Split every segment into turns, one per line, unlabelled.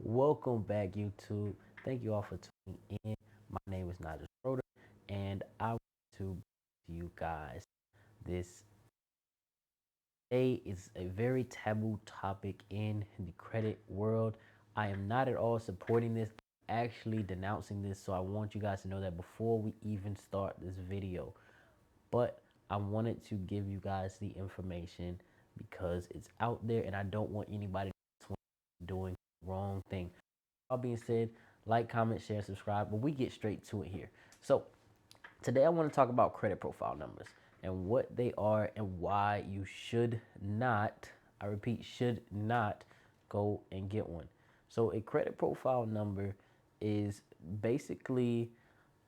Welcome back, YouTube. Thank you all for tuning in. My name is MrSchroeter, and I want to bring to you guys this today is a very taboo topic in the credit world. I am not at all supporting this, actually denouncing this, so I want you guys to know that before we even start this video. But I wanted to give you guys the information because it's out there and I don't want anybody doing the wrong thing. All being said, like, comment, share, subscribe, but we get straight to it here. So today I want to talk about credit profile numbers and what they are and why you should not, I repeat, should not go and get one. So a credit profile number is basically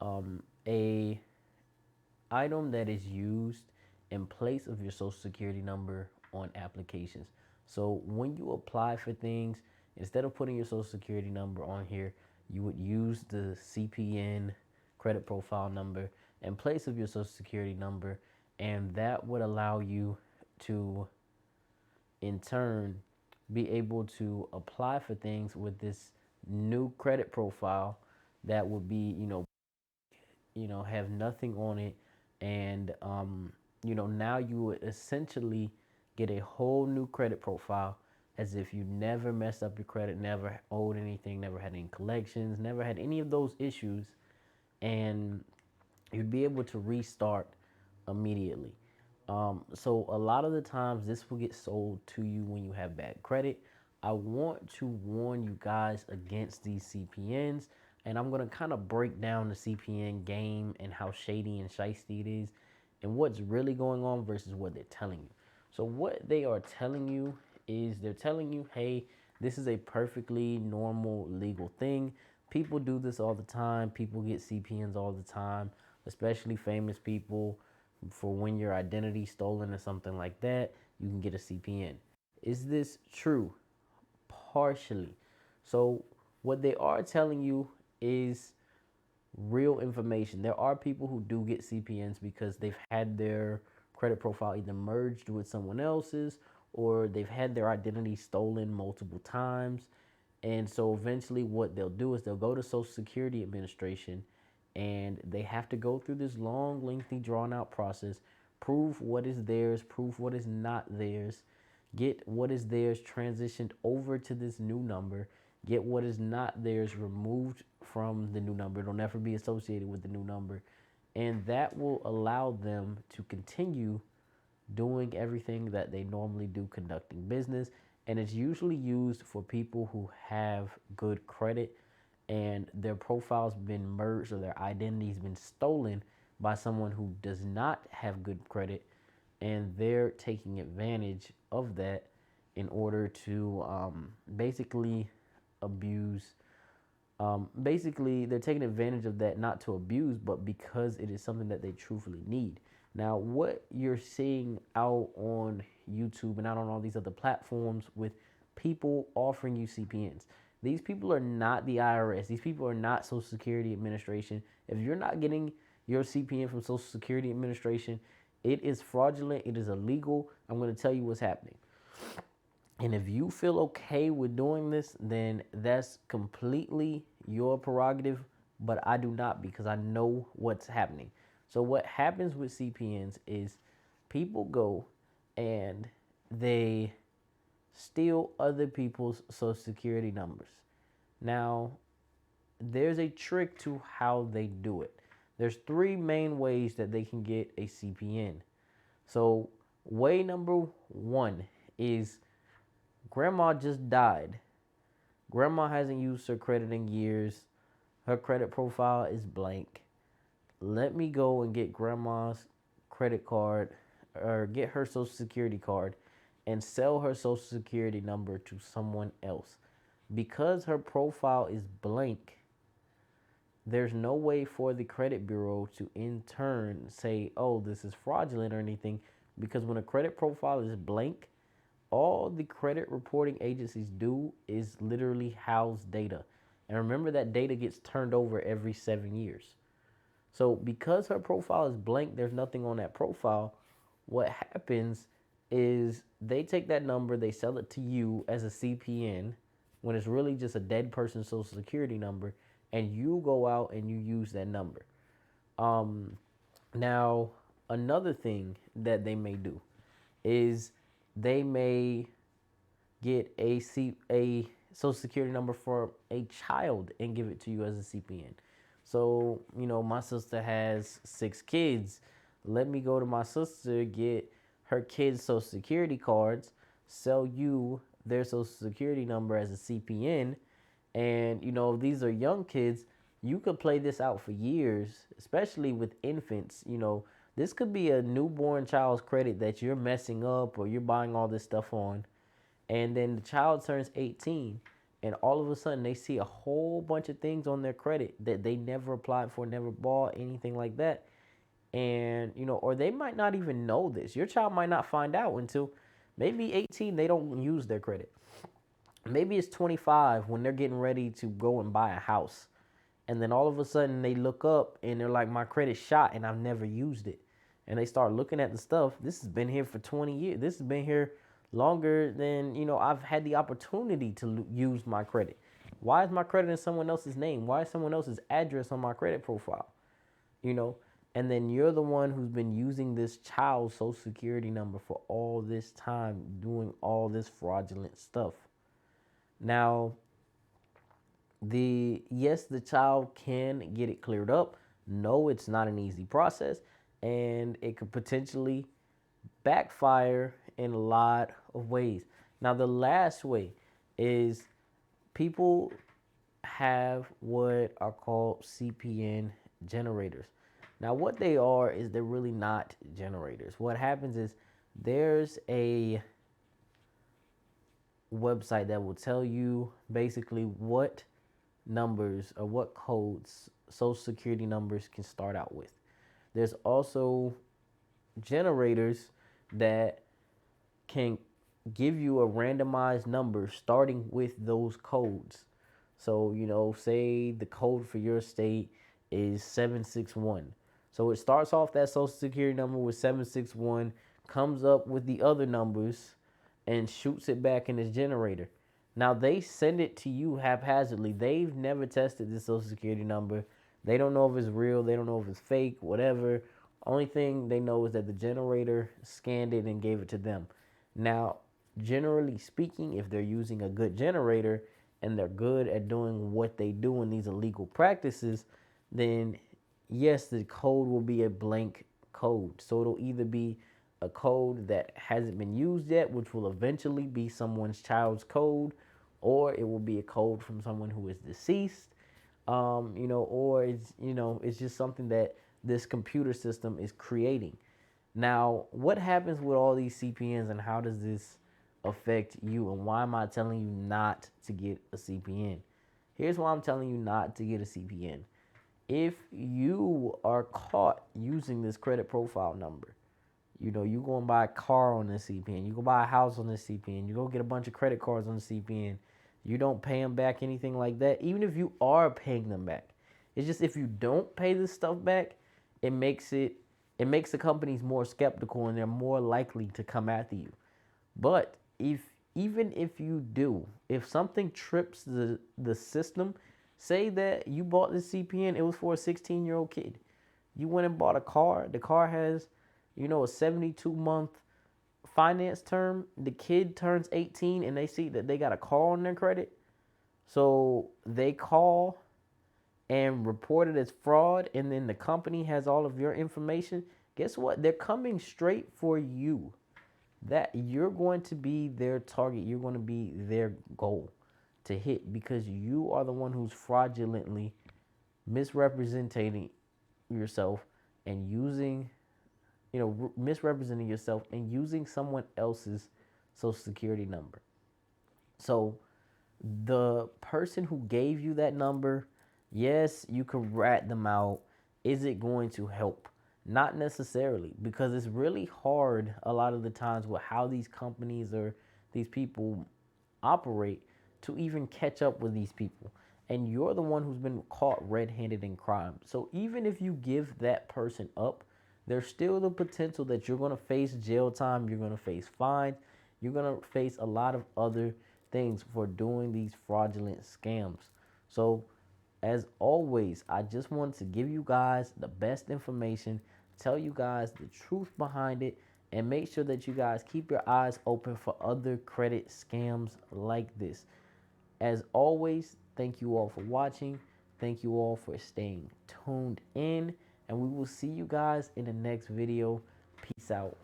a item that is used in place of your social security number on applications. So when you apply for things, instead of putting your social security number on here, you would use the CPN credit profile number in place of your social security number, and that would allow you to in turn be able to apply for things with this new credit profile that would be, have nothing on it, and now you would essentially get a whole new credit profile as if you never messed up your credit, never owed anything, never had any collections, never had any of those issues, and you'd be able to restart immediately. So a lot of the times this will get sold to you when you have bad credit. I want to warn you guys against these CPNs, and I'm gonna kind of break down the CPN game and how shady and shisty it is, and what's really going on versus what they're telling you. So what they are telling you is they're telling you, hey, this is a perfectly normal legal thing. People do this all the time. People get CPNs all the time, especially famous people. For when your identity stolen or something like that, you can get a CPN. Is this true? Partially. So what they are telling you is real information. There are people who do get CPNs because they've had their credit profile either merged with someone else's, or they've had their identity stolen multiple times. And so eventually what they'll do is they'll go to Social Security Administration, and they have to go through this long, lengthy, drawn out process, prove what is theirs, prove what is not theirs, get what is theirs transitioned over to this new number, get what is not theirs removed from the new number. It'll never be associated with the new number. And that will allow them to continue doing everything that they normally do, conducting business. And it's usually used for people who have good credit and their profile's been merged or their identity's been stolen by someone who does not have good credit, and they're taking advantage of that in order to basically abuse. Basically, they're taking advantage of that not to abuse, but because it is something that they truthfully need. Now, what you're seeing out on YouTube and out on all these other platforms with people offering you CPNs, these people are not the IRS. These people are not Social Security Administration. If you're not getting your CPN from Social Security Administration, it is fraudulent. It is illegal. I'm going to tell you what's happening. And if you feel okay with doing this, then that's completely your prerogative. But I do not, because I know what's happening. So what happens with CPNs is people go and they steal other people's social security numbers. Now, there's a trick to how they do it. There's three main ways that they can get a CPN. So way number one is grandma just died. Grandma hasn't used her credit in years. Her credit profile is blank. Let me go and get grandma's credit card, or get her social security card, and sell her social security number to someone else. Because her profile is blank, there's no way for the credit bureau to in turn say, oh, this is fraudulent or anything, because when a credit profile is blank, all the credit reporting agencies do is literally house data. And remember that data gets turned over every 7 years. So because her profile is blank, there's nothing on that profile. What happens is they take that number, they sell it to you as a CPN, when it's really just a dead person's social security number, and you go out and you use that number. Um, Now, another thing that they may do is they may get a social security number for a child and give it to you as a CPN. So, my sister has 6 kids. Let me go to my sister, get her kids' social security cards, sell you their social security number as a CPN. And, if these are young kids, you could play this out for years, especially with infants. This could be a newborn child's credit that you're messing up or you're buying all this stuff on, and then the child turns 18, and all of a sudden they see a whole bunch of things on their credit that they never applied for, never bought anything like that. And or they might not even know this. Your child might not find out until maybe 18. They don't use their credit. Maybe it's 25 when they're getting ready to go and buy a house, and then all of a sudden they look up and they're like, my credit's shot and I've never used it. And they start looking at the stuff. This has been here for 20 years. This has been here longer than, I've had the opportunity to use my credit. Why is my credit in someone else's name? Why is someone else's address on my credit profile? You know, and then you're the one who's been using this child's social security number for all this time, doing all this fraudulent stuff. Now, the child can get it cleared up. No, it's not an easy process, and it could potentially backfire in a lot of ways. Now, the last way is people have what are called CPN generators. Now, what they are is they're really not generators. What happens is there's a website that will tell you basically what numbers or what codes social security numbers can start out with. There's also generators that can give you a randomized number starting with those codes. So, say the code for your state is 761. So it starts off that social security number with 761, comes up with the other numbers, and shoots it back in this generator. Now they send it to you haphazardly. They've never tested this social security number. They don't know if it's real. They don't know if it's fake, whatever. Only thing they know is that the generator scanned it and gave it to them. Now, generally speaking, if they're using a good generator and they're good at doing what they do in these illegal practices, then yes, the code will be a blank code. So it'll either be a code that hasn't been used yet, which will eventually be someone's child's code, or it will be a code from someone who is deceased, or it's just something that this computer system is creating. Now, what happens with all these CPNs and how does this affect you? And why am I telling you not to get a CPN? Here's why I'm telling you not to get a CPN. If you are caught using this credit profile number, you go and buy a car on this CPN, you go buy a house on this CPN, you go get a bunch of credit cards on the CPN, you don't pay them back, anything like that, even if you are paying them back. It's just if you don't pay this stuff back, it makes the companies more skeptical and they're more likely to come after you. But even if you do, if something trips the system, say that you bought this CPN, it was for a 16-year-old kid. You went and bought a car. The car has, a 72-month finance term. The kid turns 18 and they see that they got a car on their credit. So they call and report it as fraud, and then the company has all of your information. Guess what? They're coming straight for you. That you're going to be their target. You're going to be their goal to hit because you are the one who's fraudulently misrepresenting yourself and using, misrepresenting yourself and using someone else's social security number. So the person who gave you that number, yes, you can rat them out. Is it going to help? Not necessarily, because it's really hard a lot of the times with how these companies or these people operate to even catch up with these people. And you're the one who's been caught red-handed in crime. So even if you give that person up, there's still the potential that you're going to face jail time, you're going to face fines, you're going to face a lot of other things for doing these fraudulent scams. So, as always, I just wanted to give you guys the best information, tell you guys the truth behind it, and make sure that you guys keep your eyes open for other credit scams like this. As always, thank you all for watching. Thank you all for staying tuned in, and we will see you guys in the next video. Peace out.